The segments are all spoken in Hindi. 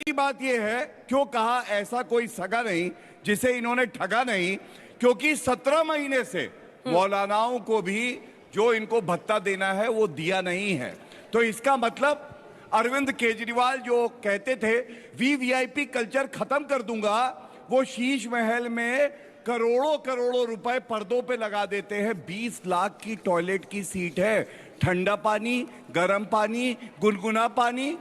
की बात यह है, क्यों कहा ऐसा कोई सगा नहीं जिसे इन्होंने ठगा नहीं, क्योंकि 17 महीने से मौलानाओं को भी जो इनको भत्ता देना है वो दिया नहीं है। तो इसका मतलब अरविंद केजरीवाल जो कहते थे वीवीआईपी कल्चर खत्म कर दूंगा, वो शीश महल में करोड़ों करोड़ों रुपए पर्दों पे लगा देते हैं। 20 लाख की टॉयलेट की सीट है, ठंडा पानी, गर्म पानी, गुनगुना पानी।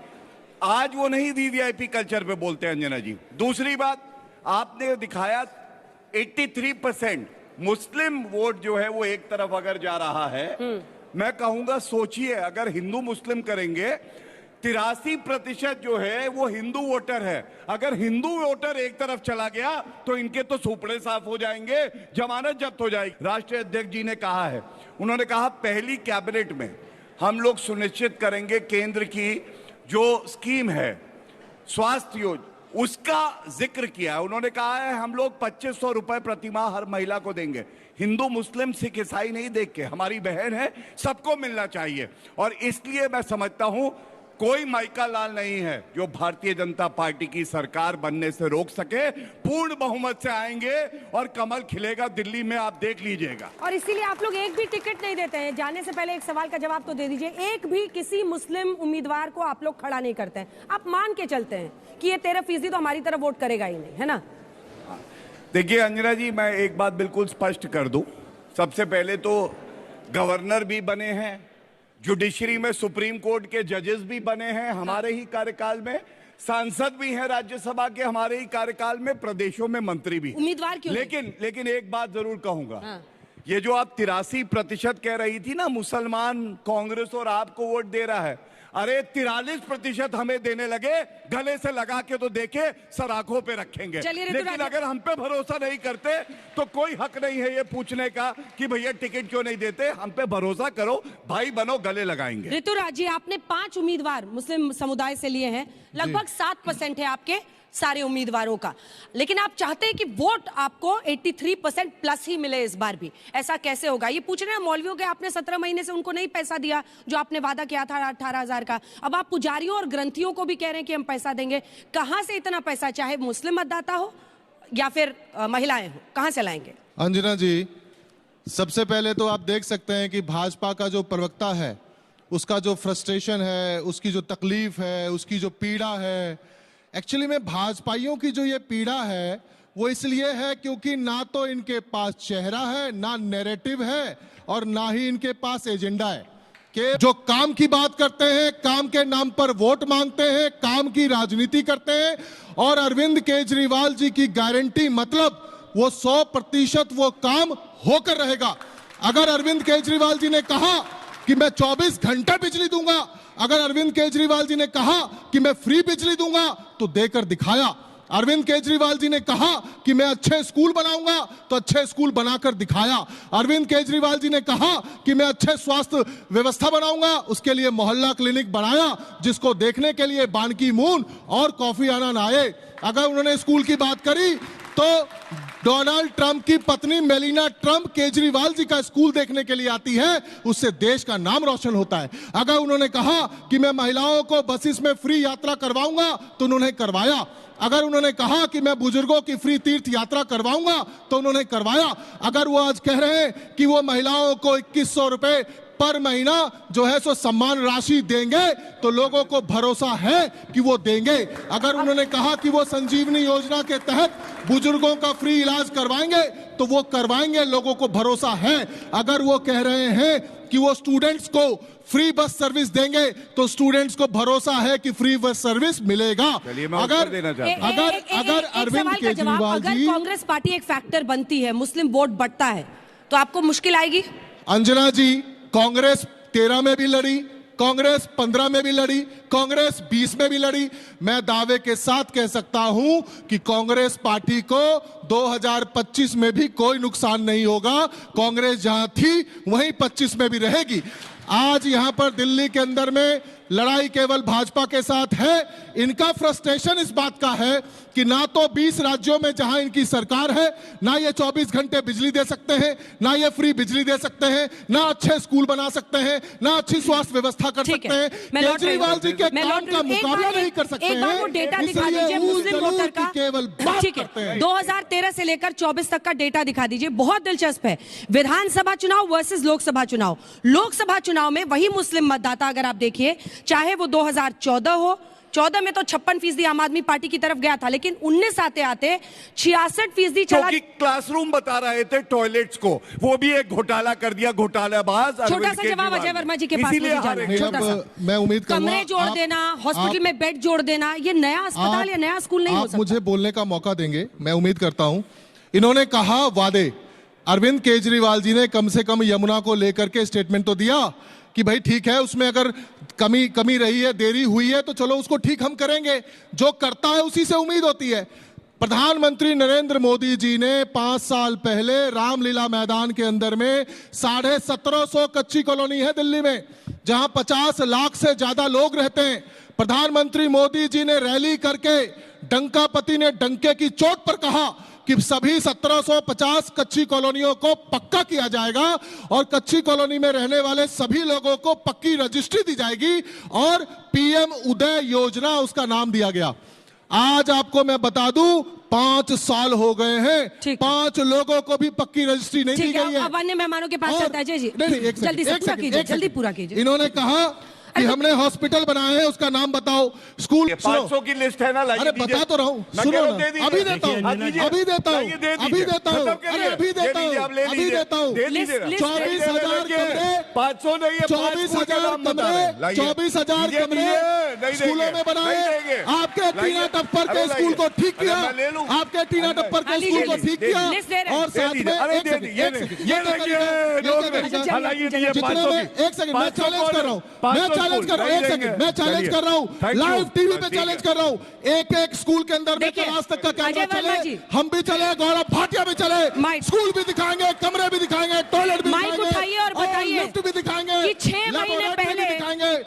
आज वो नहीं वीवीआईपी कल्चर पे बोलते हैं अंजना जी। दूसरी बात, आपने दिखाया 83% मुस्लिम वोट जो है वो एक तरफ अगर जा रहा है, मैं कहूंगा सोचिए अगर हिंदू मुस्लिम करेंगे 83% जो है वो हिंदू वोटर है। अगर हिंदू वोटर एक तरफ चला गया तो इनके तो सुपड़े साफ हो जाएंगे, जमानत जब्त हो जाएगी। राष्ट्रीय अध्यक्ष जी ने कहा है, उन्होंने कहा पहली कैबिनेट में हम लोग सुनिश्चित करेंगे केंद्र की जो स्कीम है स्वास्थ्य योजना, उसका जिक्र किया है। उन्होंने कहा है हम लोग 2500 रुपए प्रति माह हर महिला को देंगे। हिंदू मुस्लिम सिख ईसाई नहीं देख के, हमारी बहन है, सबको मिलना चाहिए। और इसलिए मैं समझता हूं कोई माइका लाल नहीं है जो भारतीय जनता पार्टी की सरकार बनने से रोक सके। पूर्ण बहुमत से आएंगे और कमल खिलेगा दिल्ली में, आप देख लीजिएगा। और इसीलिए आप लोग एक भी टिकट नहीं देते हैं। जाने से पहले एक सवाल का जवाब तो दे दीजिए, एक भी किसी मुस्लिम उम्मीदवार को आप लोग खड़ा नहीं करते हैं। आप मान के चलते हैं कि ये 13% तो हमारी तरफ वोट करेगा ही नहीं, है ना? देखिए अंजना जी, मैं एक बात बिल्कुल स्पष्ट कर दूं। सबसे पहले तो गवर्नर भी बने हैं, जुडिशरी में सुप्रीम कोर्ट के जजेस भी बने हैं हमारे ही कार्यकाल में, सांसद भी हैं राज्यसभा के हमारे ही कार्यकाल में, प्रदेशों में मंत्री भी। उम्मीदवार क्यों? लेकिन एक बात जरूर कहूंगा, ये जो आप 83% कह रही थी ना मुसलमान कांग्रेस और आपको वोट दे रहा है, अरे 43% हमें देने लगे। गले से लगा के तो देखे, सर आंखों पे रखेंगे। लेकिन अगर हम पे भरोसा नहीं करते तो कोई हक नहीं है ये पूछने का कि भैया टिकट क्यों नहीं देते। हम पे भरोसा करो, भाई बनो, गले लगाएंगे। ऋतुराज जी, आपने 5 उम्मीदवार मुस्लिम समुदाय से लिए हैं, लगभग 7% है आपके सारे उम्मीदवारों का, लेकिन आप चाहते हैं कि वोट आपको 83% प्लस ही मिले इस बार भी। ऐसा कैसे होगा? ये पूछ रहे हैं मौलवियों के, आपने 17 महीने से उनको नहीं पैसा दिया जो आपने वादा किया था 18,000 का। अब आप पुजारियों और ग्रंथियों को भी कह रहे हैं कि हम पैसा देंगे। कहां से इतना पैसा, चाहे मुस्लिम मतदाता हो या फिर महिलाएं हो, कहां से लाएंगे? अंजना जी, सबसे पहले तो आप देख सकते हैं कि भाजपा का जो प्रवक्ता है उसका जो फ्रस्ट्रेशन है, उसकी जो तकलीफ है, उसकी जो पीड़ा है, एक्चुअली में भाजपाइयों की जो ये पीड़ा है वो इसलिए है क्योंकि ना तो इनके पास चेहरा है, ना नैरेटिव है, और ना ही इनके पास एजेंडा है। कि जो काम की बात करते हैं, काम के नाम पर वोट मांगते हैं, काम की राजनीति करते हैं। और अरविंद केजरीवाल जी की गारंटी मतलब वो 100% वो काम होकर रहेगा। अगर अरविंद केजरीवाल जी ने कहा कि मैं 24 घंटे बिजली दूंगा, अगर अरविंद केजरीवाल जी ने कहा कि मैं फ्री बिजली दूंगा, तो देकर दिखाया। अरविंद केजरीवाल जी ने कहा कि मैं अच्छे स्कूल बनाऊंगा, तो अच्छे स्कूल बनाकर दिखाया। अरविंद केजरीवाल जी ने कहा कि मैं अच्छे स्वास्थ्य व्यवस्था बनाऊंगा, उसके लिए मोहल्ला क्लिनिक बनाया, जिसको देखने के लिए बान की मून और कॉफी आनंद आए। अगर उन्होंने स्कूल की बात करी तो डोनाल्ड ट्रंप की पत्नी मेलिना ट्रंप केजरीवाल जी का स्कूल देखने के लिए आती है, उससे देश का नाम रोशन होता है। अगर उन्होंने कहा कि मैं महिलाओं को बसेस में फ्री यात्रा करवाऊंगा, तो उन्होंने करवाया। अगर उन्होंने कहा कि मैं बुजुर्गों की फ्री तीर्थ यात्रा करवाऊंगा, तो उन्होंने करवाया। अगर वो आज कह रहे हैं कि वो महिलाओं को 2100 रुपए पर महीना जो है सो सम्मान राशि देंगे, तो लोगों को भरोसा है कि वो देंगे। अगर उन्होंने कहा कि वो संजीवनी योजना के तहत बुजुर्गों का फ्री इलाज करवाएंगे, तो वो करवाएंगे, लोगों को भरोसा है। अगर वो कह रहे हैं कि वो स्टूडेंट्स को फ्री बस सर्विस देंगे, तो स्टूडेंट्स को भरोसा है कि फ्री बस सर्विस मिलेगा। अगर अरविंद केजरीवाल जी, कांग्रेस पार्टी एक फैक्टर बनती है, मुस्लिम वोट बढ़ता है, तो आपको मुश्किल आएगी? अंजना जी, कांग्रेस 13 में भी लड़ी, कांग्रेस 15 में भी लड़ी, कांग्रेस 20 में भी लड़ी। मैं दावे के साथ कह सकता हूं कि कांग्रेस पार्टी को 2025 में भी कोई नुकसान नहीं होगा। कांग्रेस जहां थी वहीं 25 में भी रहेगी। आज यहां पर दिल्ली के अंदर में लड़ाई केवल भाजपा के साथ है। इनका फ्रस्ट्रेशन इस बात का है कि ना तो 20 राज्यों में जहां इनकी सरकार है, ना ये 24 घंटे बिजली दे सकते हैं, ना ये फ्री बिजली दे सकते हैं, ना अच्छे स्कूल बना सकते हैं, ना अच्छी स्वास्थ्य व्यवस्था कर सकते हैं। केजरीवाल जी के काम का मुकाबला नहीं कर सकते हैं। वो डेटा दिखा दीजिए मुस्लिम वोटर का, केवल ठीक है, 2013 से लेकर 24 तक का डेटा दिखा दीजिए। बहुत दिलचस्प है, विधानसभा चुनाव वर्सेस लोकसभा चुनाव। लोकसभा चुनाव में वही मुस्लिम मतदाता अगर आप देखिए, चाहे वो 2014 हो, 14 में तो 56% आम आदमी पार्टी की तरफ गया था, लेकिन 19 आते आते 66% चला। क्योंकि क्लासरूम बता रहे थे टॉयलेट्स को, वो भी एक घोटाला कर दिया, घोटालाबाज। छोटा सा जवाब अजय वर्मा जी के पास मुझे जाना है, छोटा सा। मैं उम्मीद करूंगा कमरे जोड़ देना, हॉस्पिटल में बेड जोड़ देना, ये नया अस्पताल या नया स्कूल नहीं हो सकता। मुझे बोलने का मौका देंगे, मैं उम्मीद करता हूं। इन्होंने कहा वादे, अरविंद केजरीवाल जी ने कम से कम यमुना को लेकर के स्टेटमेंट तो दिया कि भाई ठीक है, उसमें अगर कमी रही है, देरी हुई है, तो चलो उसको ठीक हम करेंगे। जो करता है उसी से उम्मीद होती है। प्रधानमंत्री नरेंद्र मोदी जी ने 5 साल पहले रामलीला मैदान के अंदर में 1750 कच्ची कॉलोनी है दिल्ली में, जहां 50 लाख से ज्यादा लोग रहते हैं। प्रधानमंत्री मोदी जी ने रैली करके डंकापति ने डंके की चोट पर कहा कि सभी 1750 कच्ची कॉलोनियों को पक्का किया जाएगा और कच्ची कॉलोनी में रहने वाले सभी लोगों को पक्की रजिस्ट्री दी जाएगी और पीएम उदय योजना उसका नाम दिया गया। आज आपको मैं बता दूं, 5 साल हो गए हैं, 5 लोगों को भी पक्की रजिस्ट्री नहीं दी गई है। अब अन्य मेहमानों के पास चलता है जी। नहीं, जल्दी पूरा कीजिए। इन्होंने कहा कि हमने हॉस्पिटल बनाए हैं, उसका नाम बताओ। स्कूल 500 की लिस्ट है ना, अरे बता तो रहा हूँ, सुनो ना, अभी देता हूँ, अभी देता हूँ, अभी देता हूँ, अरे अभी देता हूँ, अभी देता हूँ। 24,000 कमरे, 500 नहीं है, 24,000 कमरे, 24,000 कमरे स्कूलों में बनाए। आपके टीना टप्पर के स्कूल को ठीक किया, आपके टीना टप्पर के स्कूल को ठीक किया और साथ में एक सेकंड मैं चैलेंज कर रहा हूँ, मैं चैलेंज कर रहा हूँ, लाइव टीवी पे चैलेंज कर रहा हूँ। एक स्कूल के अंदर में आज तक का कैमरा चले, हम भी चले, गौरव भाटिया भी चले, स्कूल भी दिखाएंगे, कमरे भी दिखाएंगे, टॉयलेट भी दिखाएंगे और बताइए लिफ्ट भी दिखाएंगे कि 6 महीने पहले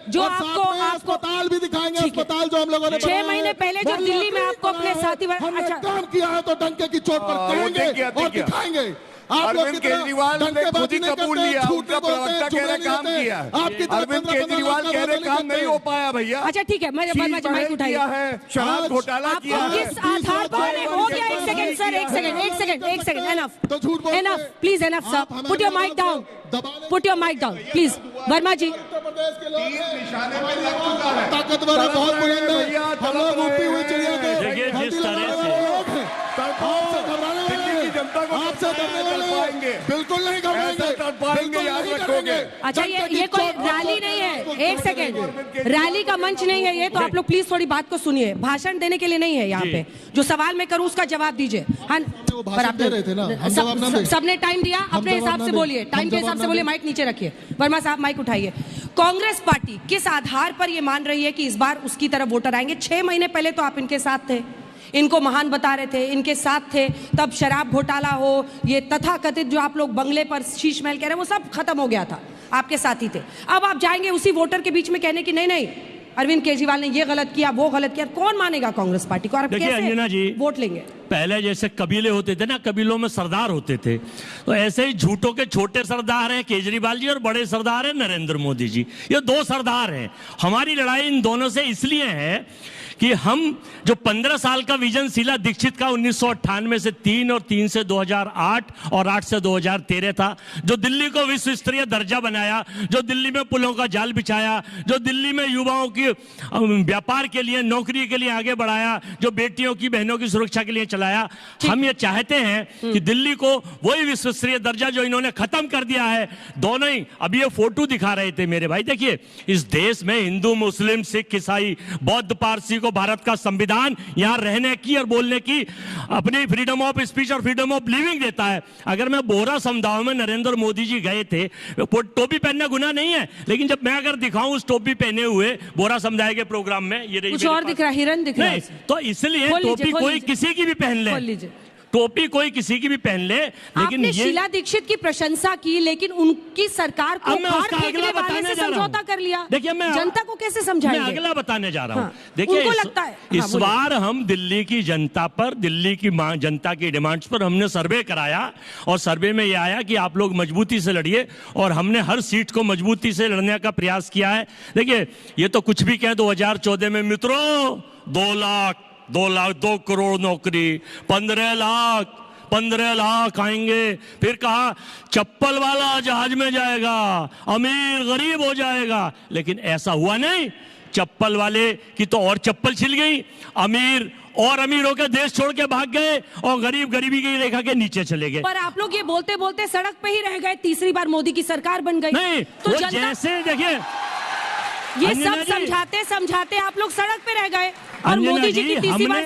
जो आपको अस्पताल भी दिखाएंगे, अस्पताल जो हम लोगों ने 6 महीने पहले जो दिल्ली में आपको अपने साथी हमने काम किया है तो डंके की चोट पर कहेंगे और दिखाएंगे। अरविंद केजरीवाल ने खुद ही कबूल लिया, उनका प्रवक्ता कह रहे काम किया है। अरविंद केजरीवाल कह रहे काम नहीं हो पाया भैया। अच्छा ठीक है, मैं माइक उठाइए। शराब घोटाला किया है। किस आधार पर हो गया? एक सेकंड सर, एक second, enough please, enough sir, put your mic down, put your mic down please. Verma ji, ताकतवर है, बहुत बुलंद है, हम लोग ऊपी हुई चिड़िया आपसे डरने वाले बिल्कुल नहीं घबराएंगे, याद रखोगे। अच्छा ये कोई रैली नहीं है, एक सेकंड, रैली का मंच नहीं है ये, तो आप लोग प्लीज थोड़ी बात को सुनिए। भाषण देने के लिए नहीं है यहाँ पे, जो सवाल मैं करूँ उसका जवाब दीजिए। हाँ, सबने टाइम दिया, अपने हिसाब से बोलिए, टाइम के हिसाब से बोलिए, माइक नीचे रखिए। वर्मा साहब माइक उठाइए। कांग्रेस पार्टी किस आधार पर ये मान रही है कि इस बार उसकी तरफ वोटर आएंगे? 6 महीने पहले तो आप इनके साथ थे, इनको महान बता रहे थे, इनके साथ थे, तब शराब घोटाला हो, ये तथाकथित जो आप लोग बंगले पर शीश महल कह रहे हैं, वो सब खत्म हो गया था, आपके साथ ही थे। अब आप जाएंगे उसी वोटर के बीच में कहने की नहीं अरविंद केजरीवाल ने ये गलत किया, वो गलत किया। कौन मानेगा कांग्रेस पार्टी को? और देखिए अंजना जी, वोट लेंगे? पहले जैसे कबीले होते थे ना, कबीलों में सरदार होते थे, तो ऐसे ही झूठों के छोटे सरदार हैं केजरीवाल जी और बड़े सरदार हैं नरेंद्र मोदी जी। ये 2 सरदार हैं। हमारी लड़ाई इन दोनों से इसलिए है कि हम जो 15 साल का विजन शीला दीक्षित का 1998 से 3 और 3 से 2008 और 8 से 2013 था, जो दिल्ली को विश्व स्तरीय दर्जा बनाया, जो दिल्ली में पुलों का जाल बिछाया, जो दिल्ली में युवाओं की व्यापार के लिए, नौकरी के लिए आगे बढ़ाया, जो बेटियों की, बहनों की सुरक्षा के लिए चलाया। हम ये चाहते हैं कि दिल्ली को वही विश्व स्तरीय दर्जा जो इन्होंने खत्म कर दिया है, दोनों ही। अभी ये फोटो दिखा रहे थे मेरे भाई, देखिए इस देश में हिंदू, मुस्लिम, सिख, ईसाई, बौद्ध, पारसी भारत का संविधान यहां रहने की और बोलने की अपनी फ्रीडम ऑफ स्पीच और फ्रीडम ऑफ लिविंग देता है। अगर मैं बोहरा समुदाय में नरेंद्र मोदी जी गए थे, टोपी पहनना गुनाह नहीं है, लेकिन जब मैं अगर दिखाऊं उस टोपी पहने हुए बोहरा समुदाय के प्रोग्राम में, ये कुछ और दिख रहा, हिरन दिख रहा है, तो इसलिए टोपी कोई किसी की भी पहन ले, टोपी कोई किसी की भी पहन ले, लेकिन आपने ये शीला दीक्षित की प्रशंसा की, लेकिन उनकी सरकार को अब मैं उखाड़ उसका फेंकने अगला वाले बताने से जा रहा समझौता हूं। कर लिया। देखिए मैं जनता को कैसे मैं समझाएंगे? अगला बताने जा रहा हूं। हाँ, देखिए उनको लगता है, हाँ, इस बार हम दिल्ली की जनता पर, दिल्ली की जनता की डिमांड्स पर हमने सर्वे कराया और सर्वे में यह आया कि आप लोग मजबूती से लड़िए, और हमने हर सीट को मजबूती से लड़ने का प्रयास किया है। देखिए ये तो कुछ भी कहें, 2014 में मित्रों 2 लाख 2 करोड़ नौकरी, 15 लाख आएंगे। फिर कहा चप्पल वाला जहाज में जाएगा, अमीर गरीब हो जाएगा, लेकिन ऐसा हुआ नहीं। चप्पल वाले की तो और चप्पल छिल गई, अमीर और अमीर होकर देश छोड़ के भाग गए, और गरीब गरीबी की रेखा के नीचे चले गए। पर आप लोग ये बोलते बोलते सड़क पे ही रह गए, तीसरी बार मोदी की सरकार बन गई। नहीं तो वो जनता जैसे देखिए ये अंजना सब जी, समझाते समझाते आप लोग सड़क पे रह गए, और अंजना मोदी जी की तीसरी हमने- बार